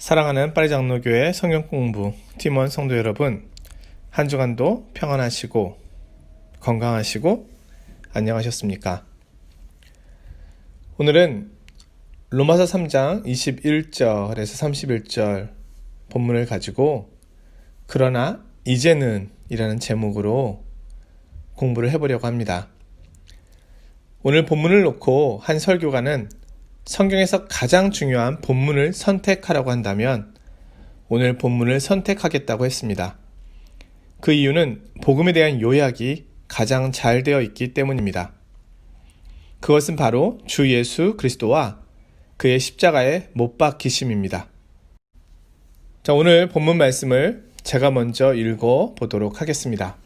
사랑하는 파리장로교회 성경공부 팀원 성도 여러분, 한 주간도 평안하시고 건강하시고 안녕하셨습니까? 오늘은 로마서 3장 21절에서 31절 본문을 가지고 그러나 이제는 이라는 제목으로 공부를 해보려고 합니다. 오늘 본문을 놓고 한 설교가는 성경에서 가장 중요한 본문을 선택하라고 한다면 오늘 본문을 선택하겠다고 했습니다. 그 이유는 복음에 대한 요약이 가장 잘 되어 있기 때문입니다. 그것은 바로 주 예수 그리스도와 그의 십자가의 못 박히심입니다. 자, 오늘 본문 말씀을 제가 먼저 읽어 보도록 하겠습니다.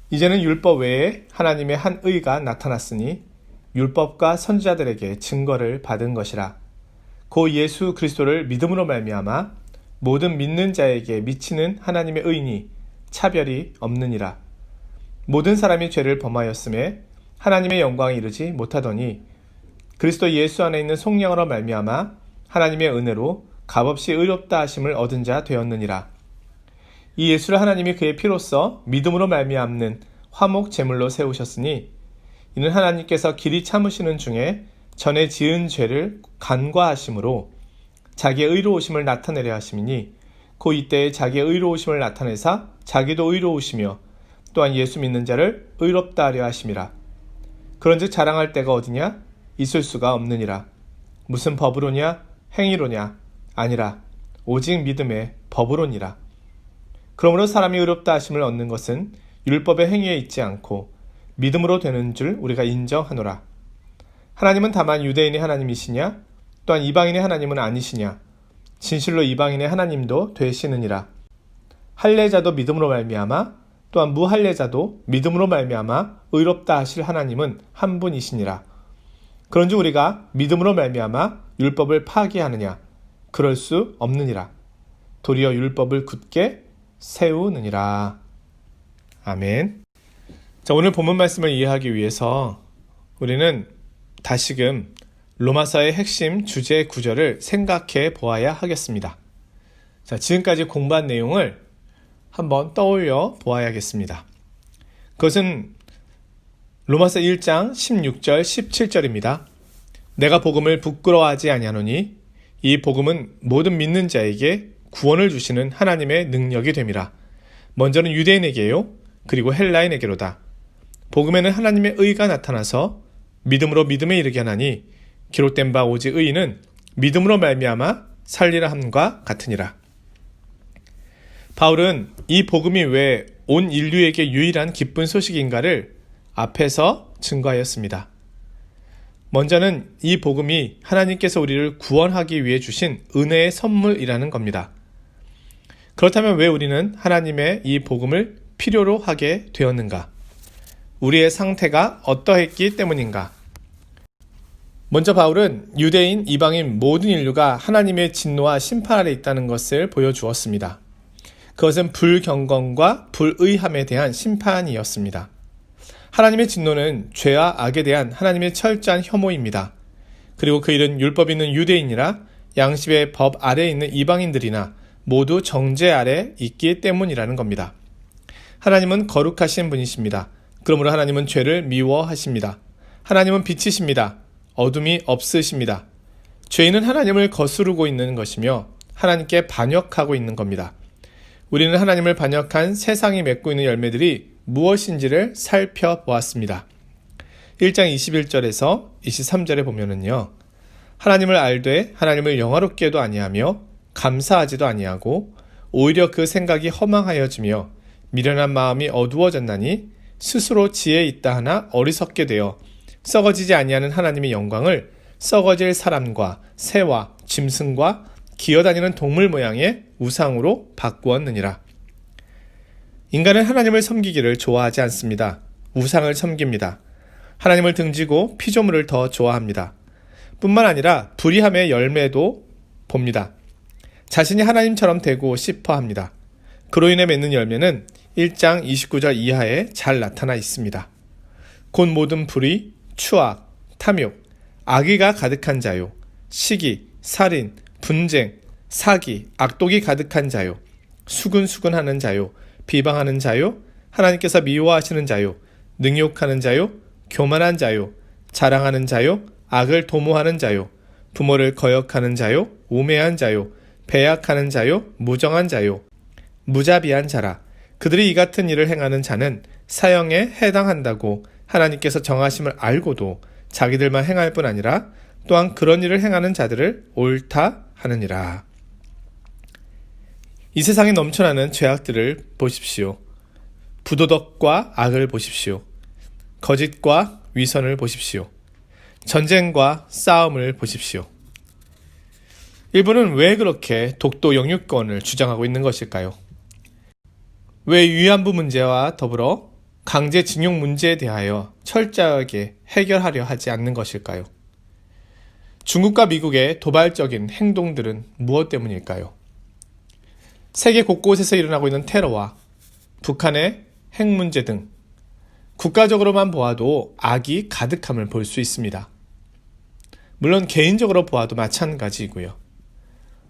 이제는 율법 외에 하나님의 한 의가 나타났으니 율법과 선지자들에게 증거를 받은 것이라. 고 예수 그리스도를 믿음으로 말미암아 모든 믿는 자에게 미치는 하나님의 의인이 차별이 없느니라. 모든 사람이 죄를 범하였음에 하나님의 영광에 이르지 못하더니 그리스도 예수 안에 있는 속량으로 말미암아 하나님의 은혜로 값없이 의롭다 하심을 얻은 자 되었느니라. 이 예수를 하나님이 그의 피로써 믿음으로 말미암는 화목 제물로 세우셨으니 이는 하나님께서 길이 참으시는 중에 전에 지은 죄를 간과하심으로 자기의 의로우심을 나타내려 하심이니 고 이때에 자기의 의로우심을 나타내사 자기도 의로우시며 또한 예수 믿는 자를 의롭다 하려 하심이라. 그런즉 자랑할 데가 어디냐? 있을 수가 없느니라. 무슨 법으로냐? 행위로냐? 아니라 오직 믿음의 법으로니라. 그러므로 사람이 의롭다 하심을 얻는 것은 율법의 행위에 있지 않고 믿음으로 되는 줄 우리가 인정하노라. 하나님은 다만 유대인의 하나님이시냐? 또한 이방인의 하나님은 아니시냐? 진실로 이방인의 하나님도 되시느니라. 할례자도 믿음으로 말미암아 또한 무할례자도 믿음으로 말미암아 의롭다 하실 하나님은 한 분이시니라. 그런즉 우리가 믿음으로 말미암아 율법을 파기하느냐? 그럴 수 없느니라. 도리어 율법을 굳게 세우느니라. 아멘. 자, 오늘 본문 말씀을 이해하기 위해서 우리는 다시금 로마서의 핵심 주제 구절을 생각해 보아야 하겠습니다. 자, 지금까지 공부한 내용을 한번 떠올려 보아야겠습니다. 그것은 로마서 1장 16절 17절입니다. 내가 복음을 부끄러워하지 아니하노니 이 복음은 모든 믿는 자에게 구원을 주시는 하나님의 능력이 됨이라. 먼저는 유대인에게요, 그리고 헬라인에게로다. 복음에는 하나님의 의가 나타나서 믿음으로 믿음에 이르게 하나니 기록된 바 오직 의인은 믿음으로 말미암아 살리라 함과 같으니라. 바울은 이 복음이 왜 온 인류에게 유일한 기쁜 소식인가를 앞에서 증거하였습니다. 먼저는 이 복음이 하나님께서 우리를 구원하기 위해 주신 은혜의 선물이라는 겁니다. 그렇다면 왜 우리는 하나님의 이 복음을 필요로 하게 되었는가? 우리의 상태가 어떠했기 때문인가? 먼저 바울은 유대인, 이방인 모든 인류가 하나님의 진노와 심판 아래 있다는 것을 보여주었습니다. 그것은 불경건과 불의함에 대한 심판이었습니다. 하나님의 진노는 죄와 악에 대한 하나님의 철저한 혐오입니다. 그리고 그 일은 율법 있는 유대인이라 양심의 법 아래에 있는 이방인들이나 모두 정죄 아래 있기 때문이라는 겁니다. 하나님은 거룩하신 분이십니다. 그러므로 하나님은 죄를 미워하십니다. 하나님은 빛이십니다. 어둠이 없으십니다. 죄인은 하나님을 거스르고 있는 것이며 하나님께 반역하고 있는 겁니다. 우리는 하나님을 반역한 세상이 맺고 있는 열매들이 무엇인지를 살펴보았습니다. 1장 21절에서 23절에 보면은요, 하나님을 알되 하나님을 영화롭게도 아니하며 감사하지도 아니하고 오히려 그 생각이 허망하여지며 미련한 마음이 어두워졌나니 스스로 지혜 있다 하나 어리석게 되어 썩어지지 아니하는 하나님의 영광을 썩어질 사람과 새와 짐승과 기어다니는 동물 모양의 우상으로 바꾸었느니라. 인간은 하나님을 섬기기를 좋아하지 않습니다. 우상을 섬깁니다. 하나님을 등지고 피조물을 더 좋아합니다. 뿐만 아니라 불의함의 열매도 봅니다. 자신이 하나님처럼 되고 싶어 합니다. 그로 인해 맺는 열매는 1장 29절 이하에 잘 나타나 있습니다. 곧 모든 불의, 추악, 탐욕, 악의가 가득한 자요, 시기, 살인, 분쟁, 사기, 악독이 가득한 자요, 수근수근하는 자요, 비방하는 자요, 하나님께서 미워하시는 자요, 능욕하는 자요, 교만한 자요, 자랑하는 자요, 악을 도모하는 자요, 부모를 거역하는 자요, 우매한 자요, 배약하는 자요, 무정한 자요, 무자비한 자라. 그들이 이 같은 일을 행하는 자는 사형에 해당한다고 하나님께서 정하심을 알고도 자기들만 행할 뿐 아니라 또한 그런 일을 행하는 자들을 옳다 하느니라. 이 세상에 넘쳐나는 죄악들을 보십시오. 부도덕과 악을 보십시오. 거짓과 위선을 보십시오. 전쟁과 싸움을 보십시오. 일본은 왜 그렇게 독도 영유권을 주장하고 있는 것일까요? 왜 위안부 문제와 더불어 강제징용 문제에 대하여 철저하게 해결하려 하지 않는 것일까요? 중국과 미국의 도발적인 행동들은 무엇 때문일까요? 세계 곳곳에서 일어나고 있는 테러와 북한의 핵 문제 등 국가적으로만 보아도 악이 가득함을 볼 수 있습니다. 물론 개인적으로 보아도 마찬가지이고요.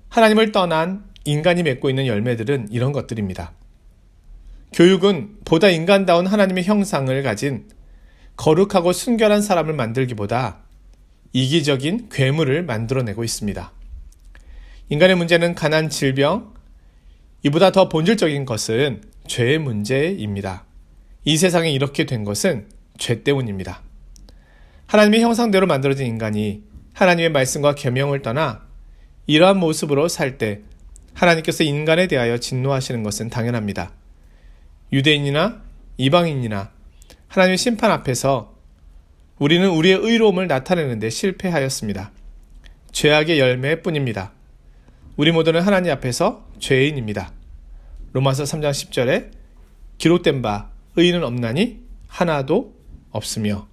하나님을 떠난 인간이 맺고 있는 열매들은 이런 것들입니다. 교육은 보다 인간다운 하나님의 형상을 가진 거룩하고 순결한 사람을 만들기보다 이기적인 괴물을 만들어내고 있습니다. 인간의 문제는 가난, 질병, 이보다 더 본질적인 것은 죄의 문제입니다. 이 세상에 이렇게 된 것은 죄 때문입니다. 하나님의 형상대로 만들어진 인간이 하나님의 말씀과 계명을 떠나 이러한 모습으로 살 때 하나님께서 인간에 대하여 진노하시는 것은 당연합니다. 유대인이나 이방인이나 하나님의 심판 앞에서 우리는 우리의 의로움을 나타내는 데 실패하였습니다. 죄악의 열매뿐입니다. 우리 모두는 하나님 앞에서 죄인입니다. 로마서 3장 10절에 기록된 바 의인은 없나니 하나도 없으며.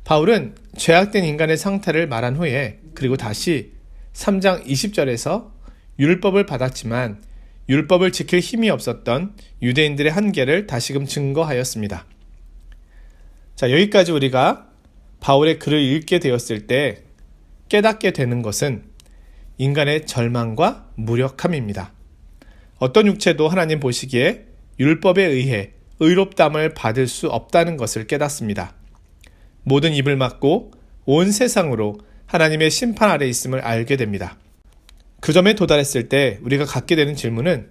바울은 죄악된 인간의 상태를 말한 후에 그리고 다시 3장 20절에서 율법을 받았지만 율법을 지킬 힘이 없었던 유대인들의 한계를 다시금 증거하였습니다. 자, 여기까지 우리가 바울의 글을 읽게 되었을 때 깨닫게 되는 것은 인간의 절망과 무력함입니다. 어떤 육체도 하나님 보시기에 율법에 의해 의롭다함을 받을 수 없다는 것을 깨닫습니다. 모든 입을 막고 온 세상으로 하나님의 심판 아래 있음을 알게 됩니다. 그 점에 도달했을 때 우리가 갖게 되는 질문은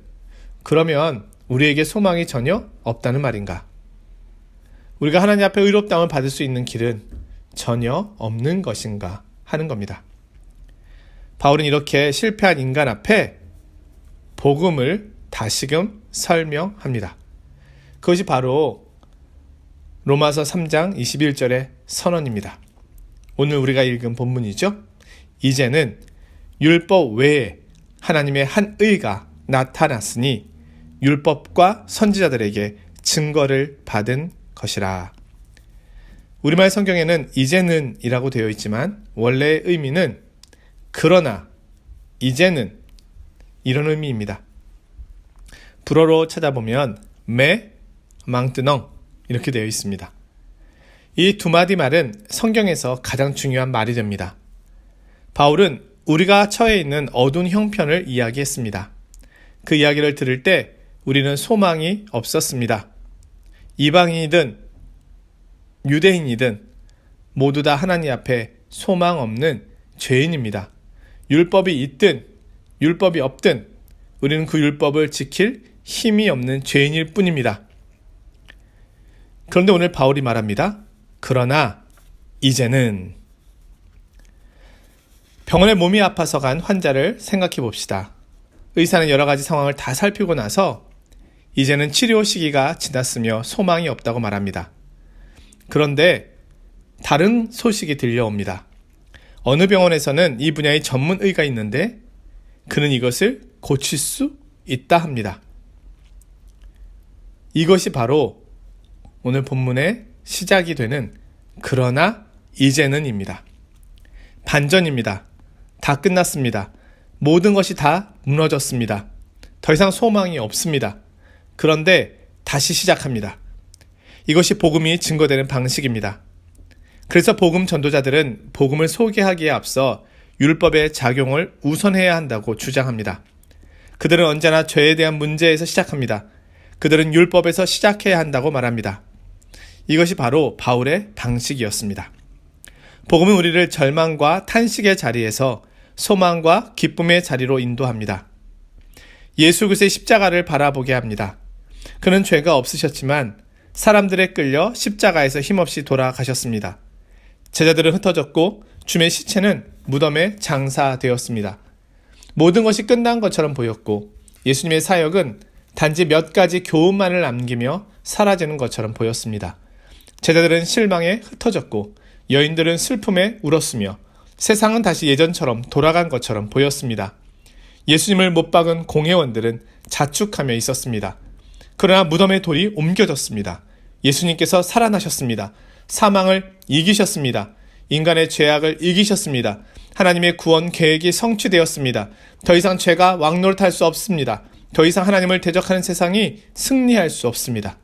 그러면 우리에게 소망이 전혀 없다는 말인가? 우리가 하나님 앞에 의롭다함을 받을 수 있는 길은 전혀 없는 것인가 하는 겁니다. 바울은 이렇게 실패한 인간 앞에 복음을 다시금 설명합니다. 그것이 바로 로마서 3장 21절의 선언입니다. 오늘 우리가 읽은 본문이죠. 이제는 율법 외에 하나님의 한 의가 나타났으니 율법과 선지자들에게 증거를 받은 것이라. 우리말 성경에는 이제는 이라고 되어 있지만 원래의 의미는 그러나, 이제는 이런 의미입니다. 불어로 찾아보면 매, 망뜨넝 이렇게 되어 있습니다. 이 두 마디 말은 성경에서 가장 중요한 말이 됩니다. 바울은 우리가 처해 있는 어두운 형편을 이야기했습니다. 그 이야기를 들을 때 우리는 소망이 없었습니다. 이방인이든 유대인이든 모두 다 하나님 앞에 소망 없는 죄인입니다. 율법이 있든 율법이 없든 우리는 그 율법을 지킬 힘이 없는 죄인일 뿐입니다. 그런데 오늘 바울이 말합니다. 그러나 이제는 병원에 몸이 아파서 간 환자를 생각해 봅시다. 의사는 여러 가지 상황을 다 살피고 나서 이제는 치료 시기가 지났으며 소망이 없다고 말합니다. 그런데 다른 소식이 들려옵니다. 어느 병원에서는 이 분야의 전문 의가 있는데 그는 이것을 고칠 수 있다 합니다. 이것이 바로 오늘 본문의 시작이 되는 그러나 이제는입니다. 반전입니다. 다 끝났습니다. 모든 것이 다 무너졌습니다. 더 이상 소망이 없습니다. 그런데 다시 시작합니다. 이것이 복음이 증거되는 방식입니다. 그래서 복음 전도자들은 복음을 소개하기에 앞서 율법의 작용을 우선해야 한다고 주장합니다. 그들은 언제나 죄에 대한 문제에서 시작합니다. 그들은 율법에서 시작해야 한다고 말합니다. 이것이 바로 바울의 방식이었습니다. 복음은 우리를 절망과 탄식의 자리에서 소망과 기쁨의 자리로 인도합니다. 예수 그리스도의 십자가를 바라보게 합니다. 그는 죄가 없으셨지만 사람들에 끌려 십자가에서 힘없이 돌아가셨습니다. 제자들은 흩어졌고 주의 시체는 무덤에 장사되었습니다. 모든 것이 끝난 것처럼 보였고 예수님의 사역은 단지 몇 가지 교훈만을 남기며 사라지는 것처럼 보였습니다. 제자들은 실망에 흩어졌고 여인들은 슬픔에 울었으며 세상은 다시 예전처럼 돌아간 것처럼 보였습니다. 예수님을 못 박은 공회원들은 자축하며 있었습니다. 그러나 무덤의 돌이 옮겨졌습니다. 예수님께서 살아나셨습니다. 사망을 이기셨습니다. 인간의 죄악을 이기셨습니다. 하나님의 구원 계획이 성취되었습니다. 더 이상 죄가 왕노릇할 수 없습니다. 더 이상 하나님을 대적하는 세상이 승리할 수 없습니다.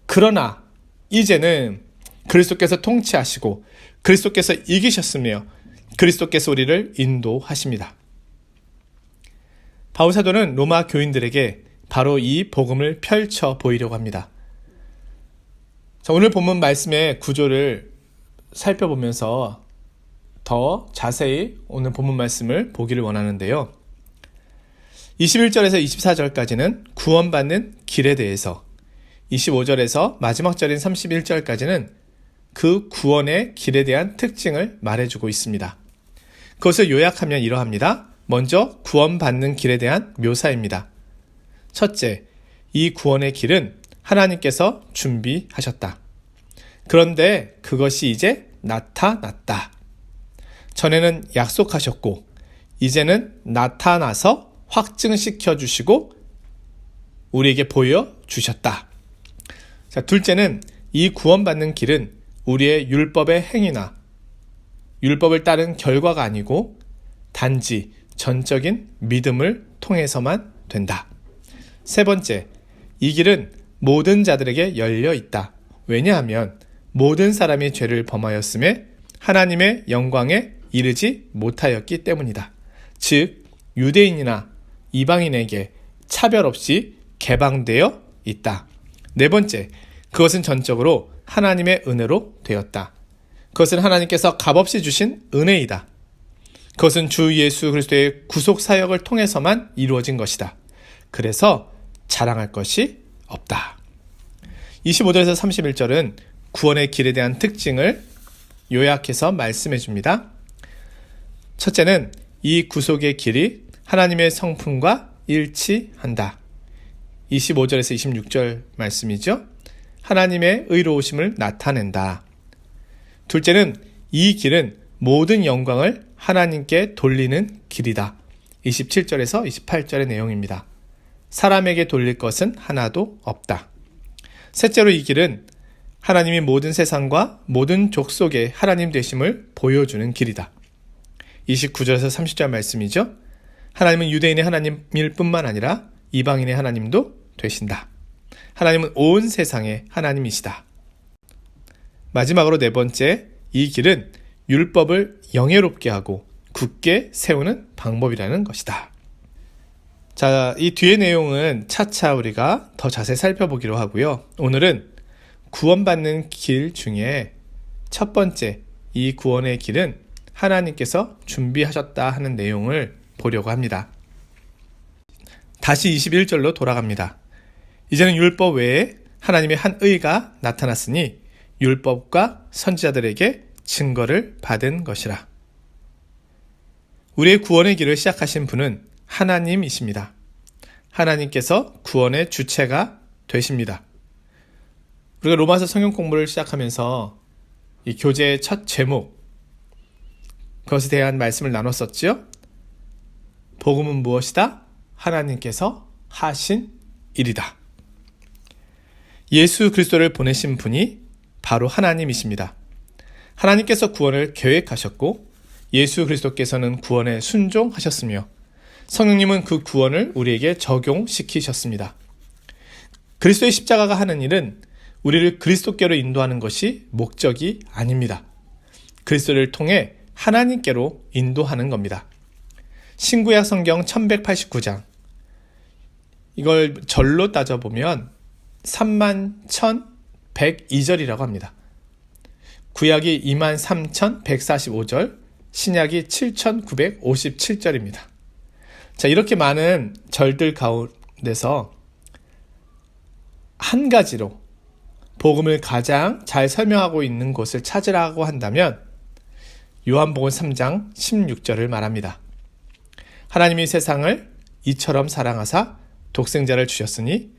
그러나 이제는 그리스도께서 통치하시고 그리스도께서 이기셨으며 그리스도께서 우리를 인도하십니다. 바울 사도는 로마 교인들에게 바로 이 복음을 펼쳐 보이려고 합니다. 자, 오늘 본문 말씀의 구조를 살펴보면서 더 자세히 오늘 본문 말씀을 보기를 원하는데요. 21절에서 24절까지는 구원받는 길에 대해서, 25절에서 마지막 절인 31절까지는 그 구원의 길에 대한 특징을 말해주고 있습니다. 그것을 요약하면 이러합니다. 먼저 구원받는 길에 대한 묘사입니다. 첫째, 이 구원의 길은 하나님께서 준비하셨다. 그런데 그것이 이제 나타났다. 전에는 약속하셨고 이제는 나타나서 확증시켜 주시고 우리에게 보여주셨다. 자, 둘째는 이 구원받는 길은 우리의 율법의 행위나 율법을 따른 결과가 아니고 단지 전적인 믿음을 통해서만 된다. 세 번째, 이 길은 모든 자들에게 열려 있다. 왜냐하면 모든 사람이 죄를 범하였음에 하나님의 영광에 이르지 못하였기 때문이다. 즉, 유대인이나 이방인에게 차별 없이 개방되어 있다. 네 번째, 그것은 전적으로 하나님의 은혜로 되었다. 그것은 하나님께서 값없이 주신 은혜이다. 그것은 주 예수 그리스도의 구속 사역을 통해서만 이루어진 것이다. 그래서 자랑할 것이 없다. 25절에서 31절은 구원의 길에 대한 특징을 요약해서 말씀해 줍니다. 첫째는 이 구속의 길이 하나님의 성품과 일치한다. 25절에서 26절 말씀이죠. 하나님의 의로우심을 나타낸다. 둘째는 이 길은 모든 영광을 하나님께 돌리는 길이다. 27절에서 28절의 내용입니다. 사람에게 돌릴 것은 하나도 없다. 셋째로 이 길은 하나님이 모든 세상과 모든 족속의 하나님 되심을 보여주는 길이다. 29절에서 30절 말씀이죠. 하나님은 유대인의 하나님일 뿐만 아니라 이방인의 하나님도 되신다. 하나님은 온 세상의 하나님이시다. 마지막으로 네 번째, 이 길은 율법을 영예롭게 하고 굳게 세우는 방법이라는 것이다. 자, 이 뒤의 내용은 차차 우리가 더 자세히 살펴보기로 하고요. 오늘은 구원받는 길 중에 첫 번째, 이 구원의 길은 하나님께서 준비하셨다 하는 내용을 보려고 합니다. 다시 21절로 돌아갑니다. 이제는 율법 외에 하나님의 한 의가 나타났으니 율법과 선지자들에게 증거를 받은 것이라. 우리의 구원의 길을 시작하신 분은 하나님이십니다. 하나님께서 구원의 주체가 되십니다. 우리가 로마서 성경 공부를 시작하면서 이 교재의 첫 제목, 그것에 대한 말씀을 나눴었죠. 복음은 무엇이다? 하나님께서 하신 일이다. 예수 그리스도를 보내신 분이 바로 하나님이십니다. 하나님께서 구원을 계획하셨고 예수 그리스도께서는 구원에 순종하셨으며 성령님은 그 구원을 우리에게 적용시키셨습니다. 그리스도의 십자가가 하는 일은 우리를 그리스도께로 인도하는 것이 목적이 아닙니다. 그리스도를 통해 하나님께로 인도하는 겁니다. 신구약 성경 1189장, 이걸 절로 따져보면 31,102절이라고 합니다. 구약이 23,145절, 신약이 7,957절입니다. 자, 이렇게 많은 절들 가운데서 한 가지로 복음을 가장 잘 설명하고 있는 곳을 찾으라고 한다면 요한복음 3장 16절을 말합니다. 하나님이 세상을 이처럼 사랑하사 독생자를 주셨으니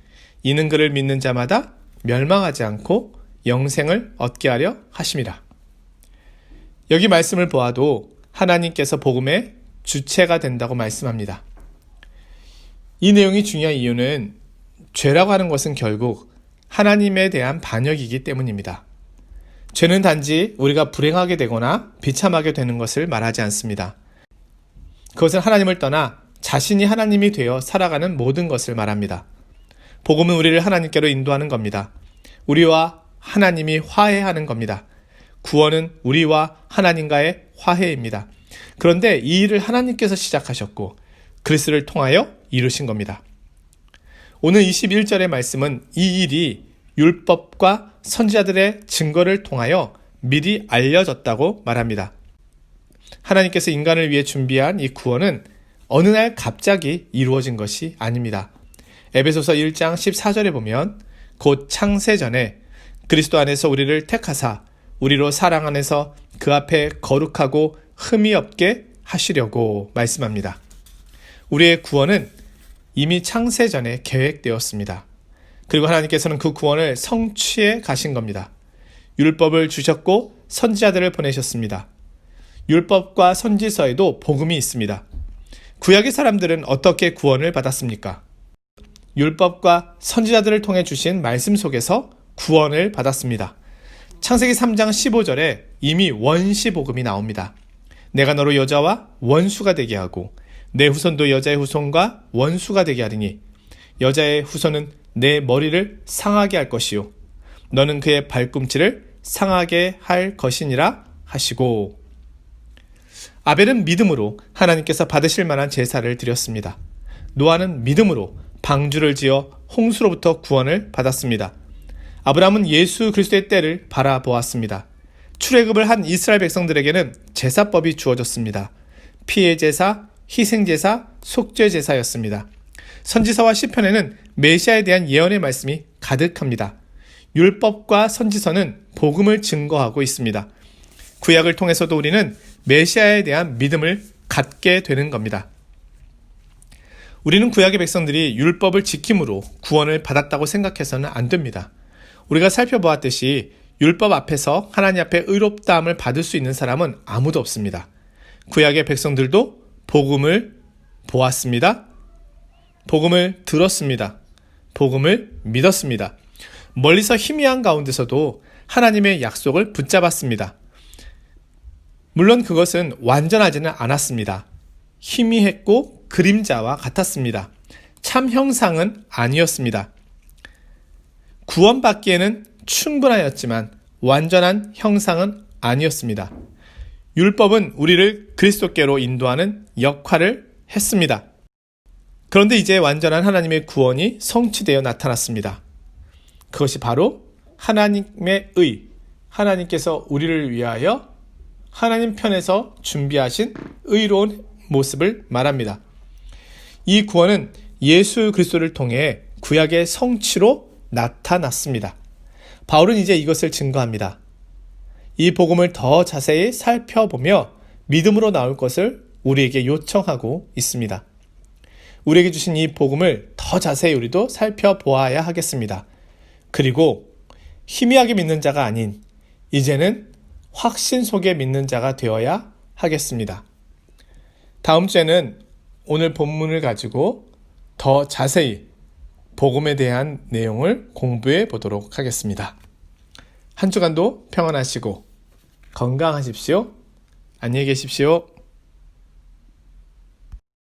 이는 그를 믿는 자마다 멸망하지 않고 영생을 얻게 하려 하심이라. 여기 말씀을 보아도 하나님께서 복음의 주체가 된다고 말씀합니다. 이 내용이 중요한 이유는 죄라고 하는 것은 결국 하나님에 대한 반역이기 때문입니다. 죄는 단지 우리가 불행하게 되거나 비참하게 되는 것을 말하지 않습니다. 그것은 하나님을 떠나 자신이 하나님이 되어 살아가는 모든 것을 말합니다. 복음은 우리를 하나님께로 인도하는 겁니다. 우리와 하나님이 화해하는 겁니다. 구원은 우리와 하나님과의 화해입니다. 그런데 이 일을 하나님께서 시작하셨고 그리스도를 통하여 이루신 겁니다. 오늘 21절의 말씀은 이 일이 율법과 선지자들의 증거를 통하여 미리 알려졌다고 말합니다. 하나님께서 인간을 위해 준비한 이 구원은 어느 날 갑자기 이루어진 것이 아닙니다. 에베소서 1장 14절에 보면 곧 창세전에 그리스도 안에서 우리를 택하사 우리로 사랑 안에서 그 앞에 거룩하고 흠이 없게 하시려고 말씀합니다. 우리의 구원은 이미 창세전에 계획되었습니다. 그리고 하나님께서는 그 구원을 성취해 가신 겁니다. 율법을 주셨고 선지자들을 보내셨습니다. 율법과 선지서에도 복음이 있습니다. 구약의 사람들은 어떻게 구원을 받았습니까? 율법과 선지자들을 통해 주신 말씀 속에서 구원을 받았습니다. 창세기 3장 15절에 이미 원시 복음이 나옵니다. 내가 너로 여자와 원수가 되게 하고 내 후손도 여자의 후손과 원수가 되게 하리니 여자의 후손은 내 머리를 상하게 할 것이요 너는 그의 발꿈치를 상하게 할 것이니라 하시고, 아벨은 믿음으로 하나님께서 받으실 만한 제사를 드렸습니다. 노아는 믿음으로 방주를 지어 홍수로부터 구원을 받았습니다. 아브라함은 예수 그리스도의 때를 바라보았습니다. 출애굽을 한 이스라엘 백성들에게는 제사법이 주어졌습니다. 피의 제사, 희생 제사, 속죄 제사였습니다. 선지서와 시편에는 메시아에 대한 예언의 말씀이 가득합니다. 율법과 선지서는 복음을 증거하고 있습니다. 구약을 통해서도 우리는 메시아에 대한 믿음을 갖게 되는 겁니다. 우리는 구약의 백성들이 율법을 지킴으로 구원을 받았다고 생각해서는 안 됩니다. 우리가 살펴보았듯이 율법 앞에서 하나님 앞에 의롭다함을 받을 수 있는 사람은 아무도 없습니다. 구약의 백성들도 복음을 보았습니다. 복음을 들었습니다. 복음을 믿었습니다. 멀리서 희미한 가운데서도 하나님의 약속을 붙잡았습니다. 물론 그것은 완전하지는 않았습니다. 희미했고 그림자와 같았습니다. 참 형상은 아니었습니다. 구원받기에는 충분하였지만 완전한 형상은 아니었습니다. 율법은 우리를 그리스도께로 인도하는 역할을 했습니다. 그런데 이제 완전한 하나님의 구원이 성취되어 나타났습니다. 그것이 바로 하나님의 의, 하나님께서 우리를 위하여 하나님 편에서 준비하신 의로운 모습을 말합니다. 이 구원은 예수 그리스도를 통해 구약의 성취로 나타났습니다. 바울은 이제 이것을 증거합니다. 이 복음을 더 자세히 살펴보며 믿음으로 나올 것을 우리에게 요청하고 있습니다. 우리에게 주신 이 복음을 더 자세히 우리도 살펴보아야 하겠습니다. 그리고 희미하게 믿는 자가 아닌 이제는 확신 속에 믿는 자가 되어야 하겠습니다. 다음 주에는 오늘 본문을 가지고 더 자세히 복음에 대한 내용을 공부해 보도록 하겠습니다. 한 주간도 평안하시고 건강하십시오. 안녕히 계십시오.